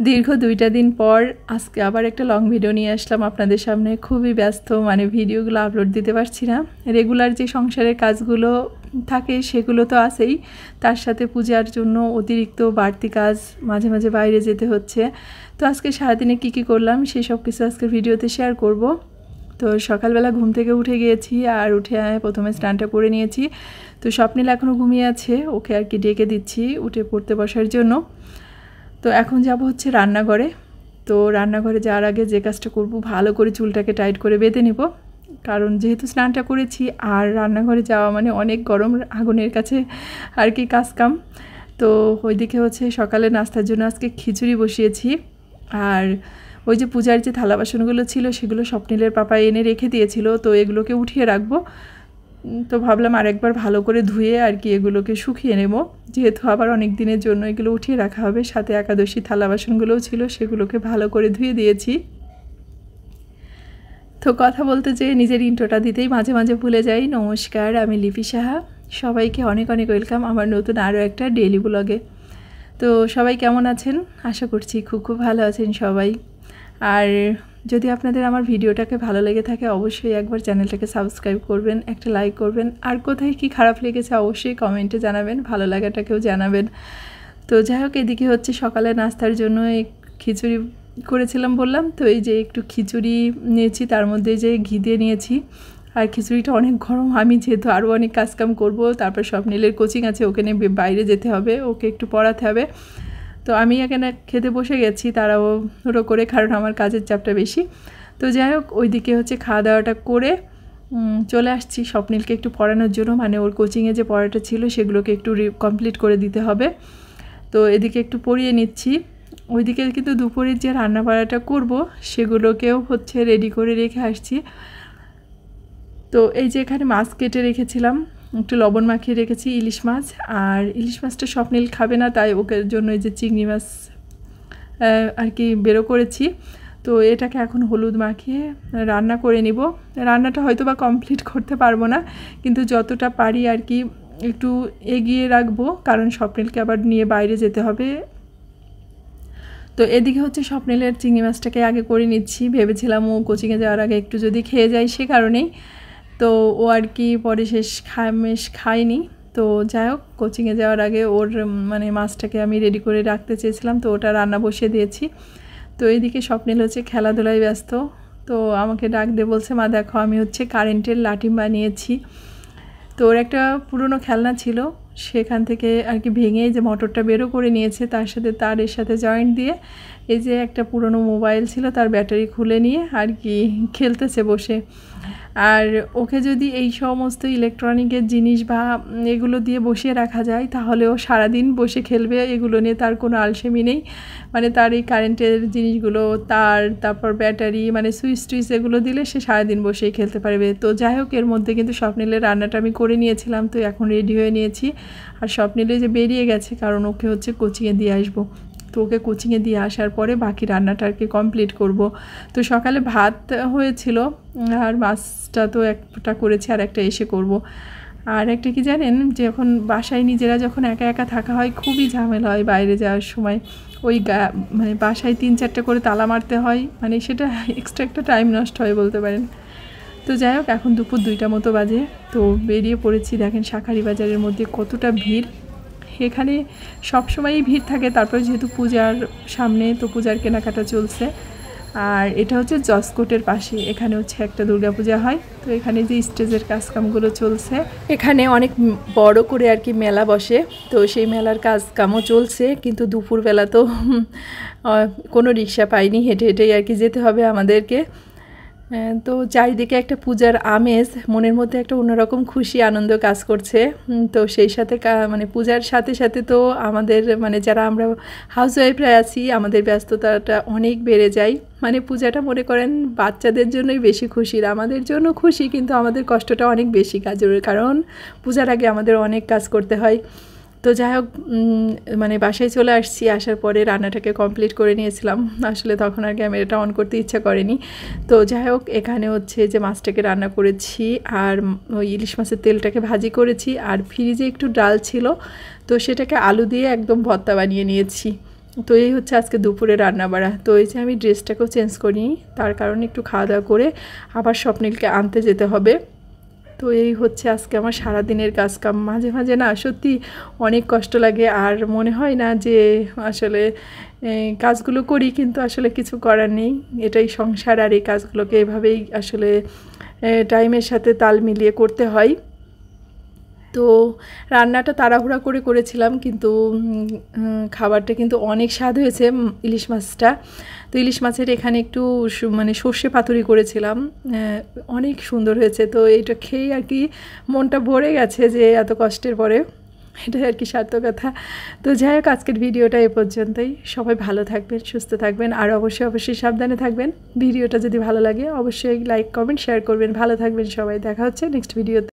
দীর্ঘ 2টা দিন পর আজকে আবার একটা লং ভিডিও নিয়ে আসলাম আপনাদের সামনে। খুবই ব্যস্ত, মানে ভিডিওগুলো আপলোড দিতে পারছি না। রেগুলার যে সংসারের কাজগুলো থাকে সেগুলো তো আছেই, তার সাথে পূজার জন্য অতিরিক্ত বাড়তি কাজ, মাঝে মাঝে বাইরে যেতে হচ্ছে। তো আজকে সারাদিনে কী করলাম সেসব কিছু আজকে ভিডিওতে শেয়ার করব। তো সকালবেলা ঘুম থেকে উঠে গিয়েছি, আর উঠে প্রথমে স্নানটা করে নিয়েছি। তো স্বপ্নিল এখনও ঘুমিয়ে আছে, ওকে আর কি ডেকে দিচ্ছি উঠে পড়তে বসার জন্য। তো এখন যাব হচ্ছে রান্নাঘরে। তো রান্নাঘরে যাওয়ার আগে যে কাজটা করব, ভালো করে চুলটাকে টাইট করে বেঁধে নেব, কারণ যেহেতু স্নানটা করেছি আর রান্নাঘরে যাওয়া মানে অনেক গরম আগুনের কাছে আর কি কাজকাম। তো ওইদিকে হচ্ছে সকালে নাস্তার জন্য আজকে খিচুড়ি বসিয়েছি। আর ওই যে পূজার যে থালা বাসনগুলো ছিল সেগুলো স্বপ্নিলের পাপা এনে রেখে দিয়েছিল, তো এগুলোকে উঠিয়ে রাখবো। তো ভাবলাম আরেকবার ভালো করে ধুয়ে আর কি এগুলোকে শুকিয়ে নেব, যেহেতু আবার অনেক দিনের জন্য এগুলো উঠিয়ে রাখা হবে। সাথে একাদশী থালা বাসনগুলোও ছিল, সেগুলোকে ভালো করে ধুয়ে দিয়েছি। তো কথা বলতে যেয়ে নিজের ইন্ট্রোটা দিতেই মাঝে মাঝে ভুলে যাই। নমস্কার, আমি লিপি সাহা। সবাইকে অনেক অনেক ওয়েলকাম আমার নতুন আরও একটা ডেইলি ব্লগে। তো সবাই কেমন আছেন? আশা করছি খুব খুব ভালো আছেন সবাই। আর যদি আপনাদের আমার ভিডিওটাকে ভালো লেগে থাকে অবশ্যই একবার চ্যানেলটাকে সাবস্ক্রাইব করবেন, একটা লাইক করবেন, আর কোথায় কি খারাপ লেগেছে অবশ্যই কমেন্টে জানাবেন, ভালো লাগাটাকেও জানাবেন। তো যাই হোক, এদিকে হচ্ছে সকালে নাস্তার জন্য এই খিচুড়ি করেছিলাম বললাম, তো এই যে একটু খিচুড়ি নিয়েছি, তার মধ্যে যে ঘি দিয়ে নিয়েছি। আর খিচুড়িটা অনেক গরম, আমি যেহেতু আরও অনেক কাজকাম করবো, তারপর স্বপ্নিলের কোচিং আছে, ওকে নিয়ে বাইরে যেতে হবে, ওকে একটু পড়াতে হবে। তো আমি এখানে খেতে বসে গেছি তাড়াহুড়ো করে, কারণ আমার কাজের চাপটা বেশি। তো যাই হোক, ওইদিকে হচ্ছে খাওয়া দাওয়াটা করে চলে আসছি স্বপ্নিলকে একটু পড়ানোর জন্য, মানে ওর কোচিংয়ে যে পড়াটা ছিল সেগুলোকে একটু কমপ্লিট করে দিতে হবে। তো এদিকে একটু পড়িয়ে নিচ্ছি। ওইদিকে কিন্তু দুপুরের যে রান্না বাড়াটা করবো সেগুলোকেও হচ্ছে রেডি করে রেখে আসছি। তো এই যে এখানে মাছ কেটে রেখেছিলাম, একটু লবণ মাখিয়ে রেখেছি ইলিশ মাছ। আর ইলিশ মাছটা স্বপ্নিল খাবে না, তাই ওকে জন্য এই যে চিংড়ি মাছ আর কি বেরো করেছি। তো এটাকে এখন হলুদ মাখিয়ে রান্না করে নিব। রান্নাটা হয়তো বা কমপ্লিট করতে পারবো না, কিন্তু যতটা পারি আর কি একটু এগিয়ে রাখবো, কারণ স্বপ্নিলকে আবার নিয়ে বাইরে যেতে হবে। তো এদিকে হচ্ছে স্বপ্নিলের চিংড়ি মাছটাকে আগে করে নিচ্ছি। ভেবেছিলাম ও কোচিংয়ে যাওয়ার আগে একটু যদি খেয়ে যায়, সে কারণেই। তো ও আর কি পরে খায়নি। তো যাই হোক, কোচিংয়ে যাওয়ার আগে ওর মানে মাছটাকে আমি রেডি করে রাখতে চেয়েছিলাম, তো ওটা রান্না বসিয়ে দিয়েছি। তো এইদিকে স্বপ্নিল হচ্ছে খেলাধুলায় ব্যস্ত। তো আমাকে ডাক দিয়ে বলছে, মা দেখো আমি হচ্ছে কারেন্টের লাঠি বানিয়েছি। তো ওর একটা পুরনো খেলনা ছিল, সেখান থেকে আর কি ভেঙে যে মোটরটা বেরো করে নিয়েছে, তার সাথে তারের সাথে জয়েন্ট দিয়ে এই যে একটা পুরনো মোবাইল ছিল তার ব্যাটারি খুলে নিয়ে আর কি খেলতেছে বসে। আর ওকে যদি এই সমস্ত ইলেকট্রনিকের জিনিস বা এগুলো দিয়ে বসিয়ে রাখা যায়, তাহলে ও সারাদিন বসে খেলবে। এগুলো নিয়ে তার কোনো আলসেমি নেই, মানে তার এই কারেন্টের জিনিসগুলো, তারপর ব্যাটারি, মানে সুইচ টুইচ এগুলো দিলে সে সারাদিন বসেই খেলতে পারবে। তো যাই হোক, এর মধ্যে কিন্তু স্বপ্নিলের রান্নাটা আমি করে নিয়েছিলাম, তো এখন রেডি হয়ে নিয়েছি। আর স্বপ্নিলে যে বেরিয়ে গেছে, কারণ ওকে হচ্ছে কোচিংয়ে দিয়ে আসবো। তো ওকে কোচিংয়ে দিয়ে আসার পরে বাকি রান্নাটা আর কি কমপ্লিট করব। তো সকালে ভাত হয়েছিল, আর মাছটা তো একটা করেছি, আর একটা এসে করব। আর একটা কি জানেন, যখন বাসায় নিজেরা যখন একা একা থাকা হয় খুবই ঝামেলা হয় বাইরে যাওয়ার সময়। ওই মানে বাসায় 3-4টা করে তালা মারতে হয়, মানে সেটা এক্সট্রা একটা টাইম নষ্ট হয় বলতে পারেন। তো যাই হোক, এখন দুপুর 2টা মতো বাজে। তো বেরিয়ে পড়েছি। দেখেন শাঁখারি বাজারের মধ্যে কতটা ভিড়। এখানে সবসময়ই ভিড় থাকে, তারপরে যেহেতু পূজার সামনে, তো পূজার কেনাকাটা চলছে। আর এটা হচ্ছে জসকোটের পাশে, এখানে হচ্ছে একটা দুর্গাপূজা হয়। তো এখানে যে স্টেজের কাজকামগুলো চলছে, এখানে অনেক বড় করে আর কি মেলা বসে। তো সেই মেলার কাজকামও চলছে, কিন্তু দুপুরবেলা তো কোনো রিক্সা পাইনি, হেঁটে হেঁটেই আর কি যেতে হবে আমাদেরকে। তো চারিদিকে একটা পূজার আমেজ, মনের মধ্যে একটা অন্যরকম খুশি আনন্দ কাজ করছে। তো সেই সাথে মানে পূজার সাথে সাথে তো আমাদের মানে যারা আমরা হাউসওয়াইফরা আছি, আমাদের ব্যস্ততাটা অনেক বেড়ে যায়। মানে পূজাটা মনে করেন বাচ্চাদের জন্যই বেশি খুশির, আমাদের জন্য খুশি, কিন্তু আমাদের কষ্টটা অনেক বেশি কাজের, কারণ পূজার আগে আমাদের অনেক কাজ করতে হয়। তো যাই হোক, মানে বাসায় চলে আসছি। আসার পরে রান্নাটাকে কমপ্লিট করে নিয়েছিলাম, আসলে তখন আর ক্যামেরাটা অন করতে ইচ্ছা করেনি। তো যাই হোক, এখানে হচ্ছে যে মাছটাকে রান্না করেছি, আর ওই ইলিশ মাছের তেলটাকে ভাজি করেছি, আর ফ্রিজে একটু ডাল ছিল, তো সেটাকে আলু দিয়ে একদম ভর্তা বানিয়ে নিয়েছি। তো এই হচ্ছে আজকে দুপুরে রান্নাবাড়া। তো এই যে আমি ড্রেসটাকেও চেঞ্জ করি, তার কারণে একটু খাওয়া দাওয়া করে আবার স্বপ্নিলকে আনতে যেতে হবে। তো এই হচ্ছে আজকে আমার সারাদিনের কাজকাম। মাঝে মাঝে না সত্যি অনেক কষ্ট লাগে, আর মনে হয় না যে আসলে কাজগুলো করি, কিন্তু আসলে কিছু করার নেই, এটাই সংসার, আর এই কাজগুলোকে এভাবেই আসলে টাইমের সাথে তাল মিলিয়ে করতে হয়। তো রান্নাটা তাড়াহুড়া করে করেছিলাম, কিন্তু খাবারটা কিন্তু অনেক স্বাদ হয়েছে। ইলিশ মাছটা, তো ইলিশ মাছের এখানে একটু মানে সর্ষে পাতুরি করেছিলাম, অনেক সুন্দর হয়েছে। তো এইটা খেয়ে আর কি মনটা ভরে গেছে যে এত কষ্টের পরে, এটাই আর কি সার্থকতা। তো যাই হোক, আজকের ভিডিওটা এ পর্যন্তই। সবাই ভালো থাকবেন, সুস্থ থাকবেন, আর অবশ্যই সাবধানে থাকবেন। ভিডিওটা যদি ভালো লাগে অবশ্যই লাইক কমেন্ট শেয়ার করবেন। ভালো থাকবেন সবাই, দেখা হচ্ছে নেক্সট ভিডিওতে।